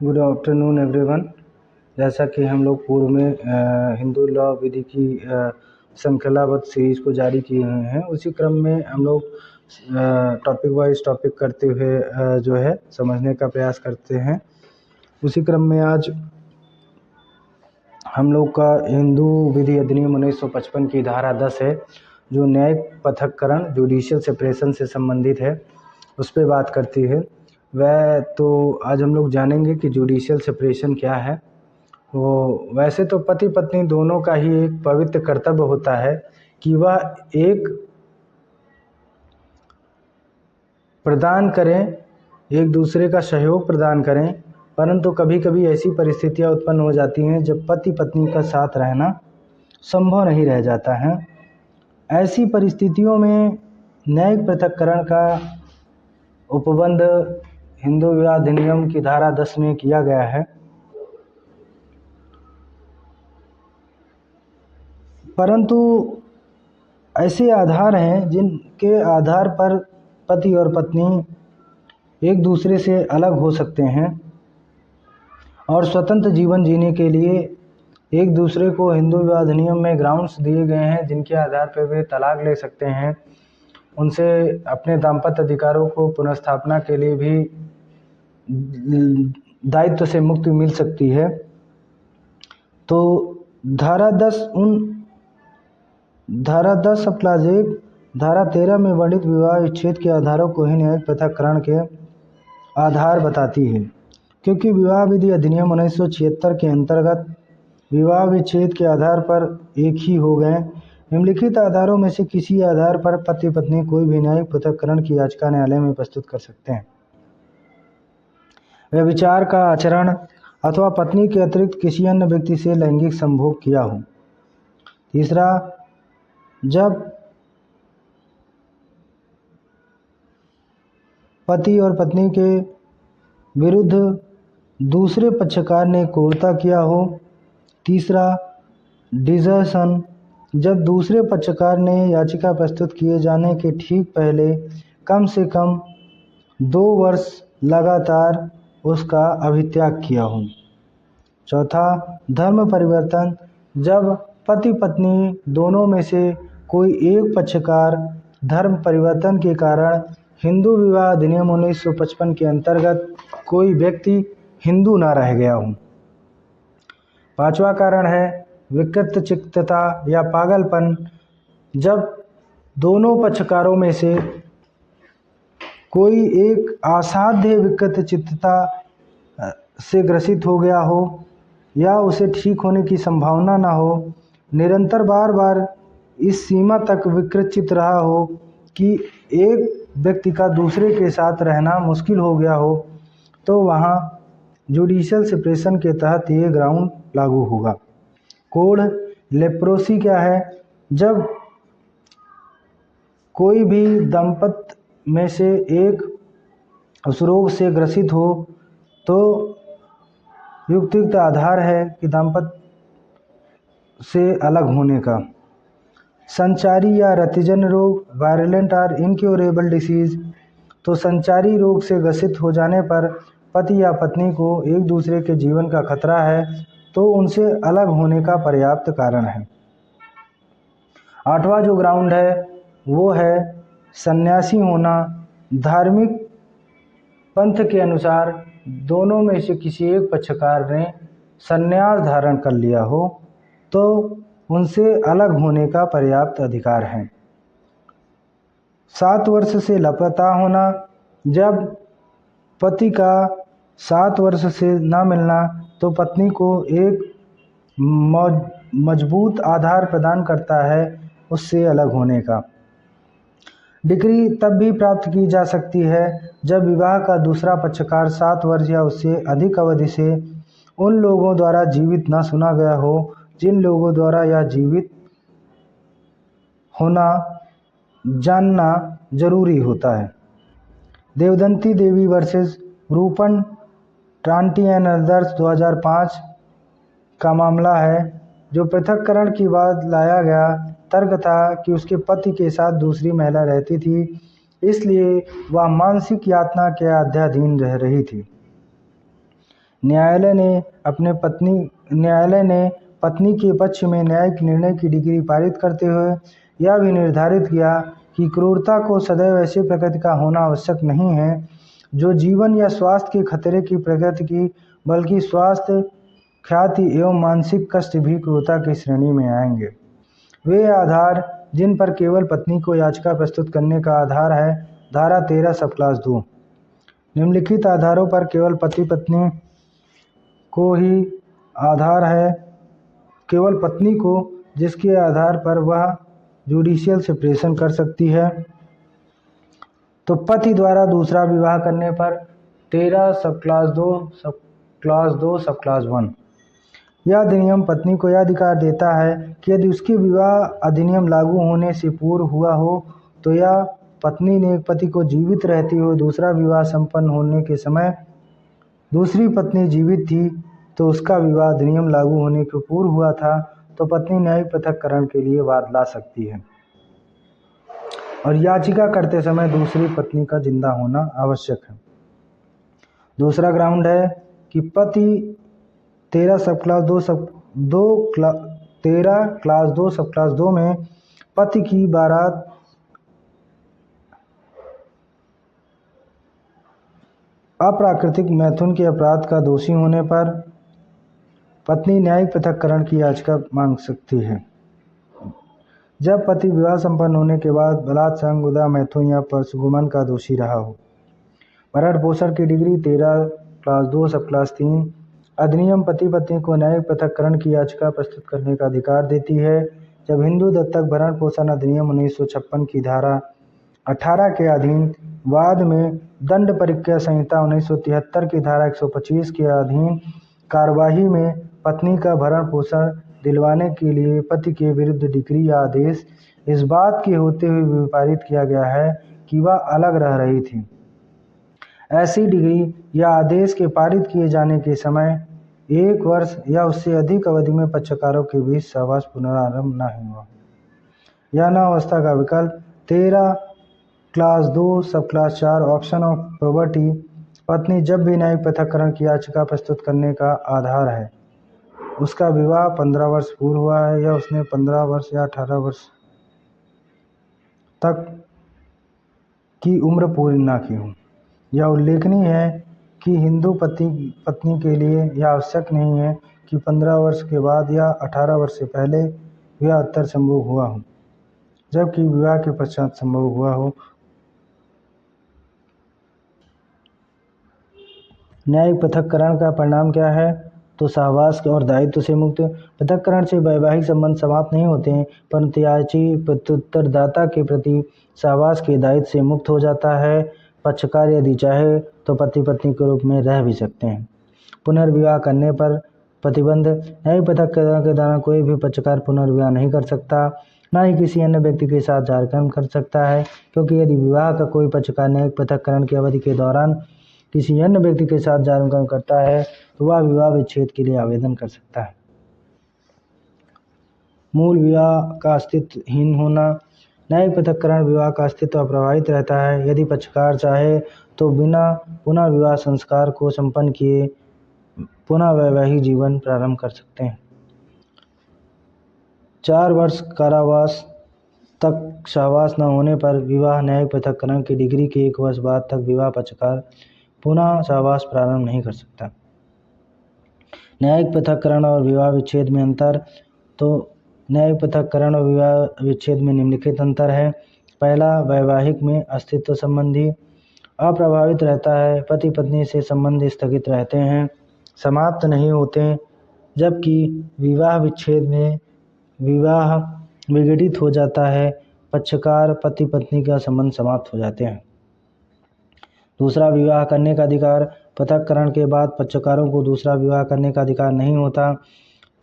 Good afternoon everyone. जैसा कि हम लोग पूर्व में हिंदू लॉ विधि की श्रृंखलाबद्ध सीरीज को जारी किए हुए हैं, उसी क्रम में हम लोग टॉपिक वाइज टॉपिक करते हुए जो है समझने का प्रयास करते हैं। उसी क्रम में आज हम लोग का हिंदू विधि अधिनियम 1955 की धारा 10 है, जो न्यायिक पृथक्करण जुडिशियल सेपरेशन से संबंधित है, उस पर बात करती है। वह तो आज हम लोग जानेंगे कि जुडिशियल सेपरेशन क्या है। वो वैसे तो पति पत्नी दोनों का ही एक पवित्र कर्तव्य होता है कि वह एक प्रदान करें, एक दूसरे का सहयोग प्रदान करें, परंतु कभी कभी ऐसी परिस्थितियां उत्पन्न हो जाती हैं जब पति पत्नी का साथ रहना संभव नहीं रह जाता है। ऐसी परिस्थितियों में न्यायिक पृथक्करण का उपबंध हिंदू विवाह अधिनियम की धारा 10 में किया गया है। परंतु ऐसे आधार हैं जिनके आधार पर पति और पत्नी एक दूसरे से अलग हो सकते हैं और स्वतंत्र जीवन जीने के लिए एक दूसरे को हिंदू विवाह अधिनियम में ग्राउंड्स दिए गए हैं जिनके आधार पर वे तलाक ले सकते हैं। उनसे अपने दाम्पत्य अधिकारों को पुनर्स्थापना के लिए भी दायित्व से मुक्ति मिल सकती है। तो धारा 10 अप्लाज 1 धारा 13 में वर्णित विवाह विच्छेद के आधारों को ही न्यायिक पृथक्करण के आधार बताती है, क्योंकि विवाह विधि अधिनियम 1976 के अंतर्गत विवाह विच्छेद के आधार पर एक ही हो गए। निम्नलिखित आधारों में से किसी आधार पर पति पत्नी कोई भी न्यायिक पृथक्करण की याचिका न्यायालय में प्रस्तुत कर सकते हैं। व्यभिचार का आचरण अथवा पत्नी के अतिरिक्त किसी अन्य व्यक्ति से लैंगिक संभोग किया हो। तीसरा, जब पति और पत्नी के विरुद्ध दूसरे पक्षकार ने क्रूरता किया हो। तीसरा, डिजर्शन, जब दूसरे पक्षकार ने याचिका प्रस्तुत किए जाने के ठीक पहले कम से कम 2 वर्ष लगातार उसका अभित्याग किया हो। चौथा, धर्म परिवर्तन, जब पति पत्नी दोनों में से कोई एक पक्षकार धर्म परिवर्तन के कारण हिंदू विवाह अधिनियम 1955 के अंतर्गत कोई व्यक्ति हिंदू ना रह गया हो। पांचवा कारण है विकृत चित्तता या पागलपन, जब दोनों पक्षकारों में से कोई एक असाध्य विकृत चित्तता से ग्रसित हो गया हो या उसे ठीक होने की संभावना ना हो, निरंतर बार बार इस सीमा तक विकृत चित्त रहा हो कि एक व्यक्ति का दूसरे के साथ रहना मुश्किल हो गया हो, तो वहाँ जुडिशियल सेपरेशन के तहत ये ग्राउंड लागू होगा। कोड लेप्रोसी क्या है? जब कोई भी दंपत्ति में से एक उस रोग से ग्रसित हो तो युक्त आधार है कि दाम्पत्य से अलग होने का। संचारी या रतिजन्य रोग, वायरलेंट और इनक्योरेबल डिसीज, तो संचारी रोग से ग्रसित हो जाने पर पति या पत्नी को एक दूसरे के जीवन का खतरा है तो उनसे अलग होने का पर्याप्त कारण है। आठवां जो ग्राउंड है वो है सन्यासी होना। धार्मिक पंथ के अनुसार दोनों में से किसी एक पक्षकार ने संन्यास धारण कर लिया हो तो उनसे अलग होने का पर्याप्त अधिकार है। 7 वर्ष से लापता होना, जब पति का 7 वर्ष से न मिलना तो पत्नी को एक मजबूत आधार प्रदान करता है उससे अलग होने का। डिग्री तब भी प्राप्त की जा सकती है जब विवाह का दूसरा पक्षकार 7 वर्ष या उससे अधिक अवधि से उन लोगों द्वारा जीवित न सुना गया हो जिन लोगों द्वारा यह जीवित होना जानना जरूरी होता है। देवदंती देवी वर्सेस रूपन ट्रांटी एंड अदर्स 2005 का मामला है, जो पृथक्करण के बाद लाया गया। तर्क था कि उसके पति के साथ दूसरी महिला रहती थी, इसलिए वह मानसिक यातना के अधीन रह रही थी। न्यायालय ने पत्नी के पक्ष में न्यायिक निर्णय की डिग्री पारित करते हुए यह भी निर्धारित किया कि क्रूरता को सदैव ऐसी प्रकृति का होना आवश्यक नहीं है जो जीवन या स्वास्थ्य के खतरे की प्रकृति की, बल्कि स्वास्थ्य, ख्याति एवं मानसिक कष्ट भी क्रूरता की श्रेणी में आएंगे। वे आधार जिन पर केवल पत्नी को याचिका प्रस्तुत करने का आधार है, धारा 13 सब क्लास 2। निम्नलिखित आधारों पर केवल पति पत्नी को ही आधार है, केवल पत्नी को, जिसके आधार पर वह जुडिशियल सेपरेशन कर सकती है। तो पति द्वारा दूसरा विवाह करने पर 13 सब क्लास 2 सब क्लास 1। यह अधिनियम पत्नी को यह अधिकार देता है कि यदि उसके विवाह अधिनियम लागू होने से पूर्व हुआ हो तो यह पत्नी ने एक पति को जीवित रहते हुए दूसरा विवाह संपन्न होने के समय दूसरी पत्नी जीवित थी तो उसका विवाह अधिनियम लागू होने के पूर्व हुआ था तो पत्नी न्यायिक पृथक्करण के लिए वाद ला सकती है और याचिका करते समय दूसरी पत्नी का जिंदा होना आवश्यक है। दूसरा ग्राउंड है कि पति 13 सब क्लास 2 सब क्लास 2 में पति की बारात अप्राकृतिक मैथुन के अपराध का दोषी होने पर पत्नी न्यायिक पृथक्करण की याचिका मांग सकती है। जब पति विवाह संपन्न होने के बाद बलात्कार, गुदा, मैथुन या परसुगुमन का दोषी रहा हो। भरण पोषण की डिग्री 13 क्लास 2 सब क्लास 3। अधिनियम पति पत्नी को न्यायिक पृथक्करण की याचिका प्रस्तुत करने का अधिकार देती है जब हिंदू दत्तक भरण पोषण अधिनियम 1956 की धारा 18 के अधीन, वाद में दंड प्रक्रिया संहिता 1973 की धारा 125 के अधीन कार्यवाही में पत्नी का भरण पोषण दिलवाने के लिए पति के विरुद्ध डिग्री या आदेश इस बात के होते हुए भी पारित किया गया है कि वह अलग रह रही थी। ऐसी डिग्री या आदेश के पारित किए जाने के समय 1 वर्ष या उससे अधिक अवधि में पक्षकारों के बीच सहवास पुनरारंभ न हुआ। यह न अवस्था का विकल्प 13 क्लास 2 सब क्लास 4 ऑप्शन ऑफ प्रॉपर्टी पत्नी जब भी न्यायिक पृथक्करण की याचिका प्रस्तुत करने का आधार है उसका विवाह 15 वर्ष पूर्व हुआ है या उसने 15 वर्ष या 18 वर्ष तक की उम्र पूरी ना की हो। यह उल्लेखनीय है कि हिंदू पत्नी के लिए यह आवश्यक नहीं है कि 15 वर्ष के बाद या 18 वर्ष से पहले विवाह उत्तर संभव हुआ हो, जबकि विवाह के पश्चात संभव हुआ हो। न्यायिक पृथक्करण का परिणाम क्या है? तो सहवास और दायित्व से मुक्त। पृथक्करण से वैवाहिक संबंध समाप्त नहीं होते हैं, परंतु याची प्रत्युत्तरदाता के प्रति सहवास के दायित्व से मुक्त हो जाता है। पक्षकार यदि चाहे तो पति पत्नी के रूप में रह भी सकते हैं। पुनर्विवाह करने पर प्रतिबंध। न्यायिक पृथक्करण के दौरान कोई भी पक्षकार पुनर्विवाह नहीं कर सकता, न ही किसी अन्य व्यक्ति के साथ जारकर्म कर सकता है, क्योंकि यदि विवाह का कोई पक्षकार न्यायिक पृथक्करण की अवधि के दौरान किसी अन्य व्यक्ति के साथ जारकर्म करता है तो वह विवाह विच्छेद के लिए आवेदन कर सकता है। मूल विवाह का अस्तित्वहीन होना। न्यायिक पृथक्करण विवाह का अस्तित्व अप्रभावित रहता है। यदि पक्षकार चाहे तो बिना पुनः विवाह संस्कार को संपन्न किए पुनः वैवाहिक जीवन प्रारंभ कर सकते हैं। 4 वर्ष कारावास तक सहवास न होने पर विवाह न्यायिक पृथक्करण की डिग्री के 1 वर्ष बाद तक विवाह पक्षकार पुनः सहवास प्रारंभ नहीं कर सकता। न्यायिक पृथक्करण और विवाह विच्छेद में अंतर। तो न्यायिक पृथक्करण और विवाह विच्छेद में निम्नलिखित अंतर है। पहला, वैवाहिक में अस्तित्व संबंधी अप्रभावित रहता है। पति पत्नी से संबंध स्थगित रहते हैं, समाप्त नहीं होते, जबकि विवाह विच्छेद में विवाह विघटित हो जाता है। पक्षकार पति पत्नी का संबंध समाप्त हो जाते हैं। दूसरा, विवाह करने का अधिकार। पृथक्करण के बाद पक्षकारों को दूसरा विवाह करने का अधिकार नहीं होता।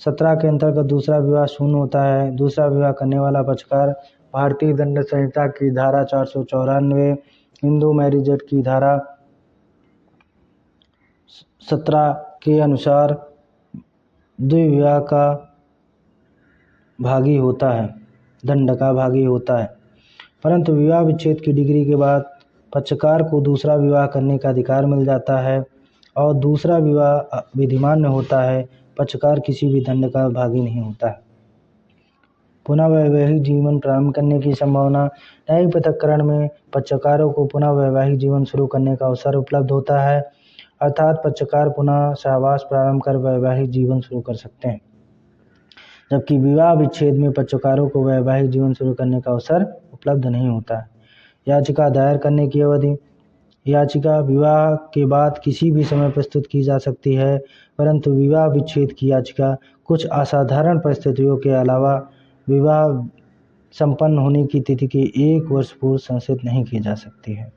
17 के अंतर्गत दूसरा विवाह शून्य होता है। दूसरा विवाह करने वाला पक्षकार भारतीय दंड संहिता की धारा 494, हिंदू मैरिज एक्ट की धारा 17 के अनुसार द्विविवाह का भागी होता है, दंड का भागी होता है। परंतु विवाह विच्छेद की डिग्री के बाद पक्षकार को दूसरा विवाह करने का अधिकार मिल जाता है। और दूसरा विवाह विधिमान्य होता है, पक्षकार किसी भी दंड का भागी नहीं होता है। पुनः वैवाहिक जीवन प्रारंभ करने की संभावना। न्यायिक पृथक्करण में पक्षकारों को पुनः वैवाहिक जीवन शुरू करने का अवसर उपलब्ध होता है, अर्थात पक्षकार पुनः सहवास प्रारंभ कर वैवाहिक जीवन शुरू कर सकते हैं, जबकि विवाह विच्छेद में पक्षकारों को वैवाहिक जीवन शुरू करने का अवसर उपलब्ध नहीं होता है। याचिका दायर करने की अवधि। याचिका विवाह के बाद किसी भी समय प्रस्तुत की जा सकती है, परंतु विवाह विच्छेद की याचिका कुछ असाधारण परिस्थितियों के अलावा विवाह संपन्न होने की तिथि के 1 वर्ष पूर्व संशोधित नहीं की जा सकती है।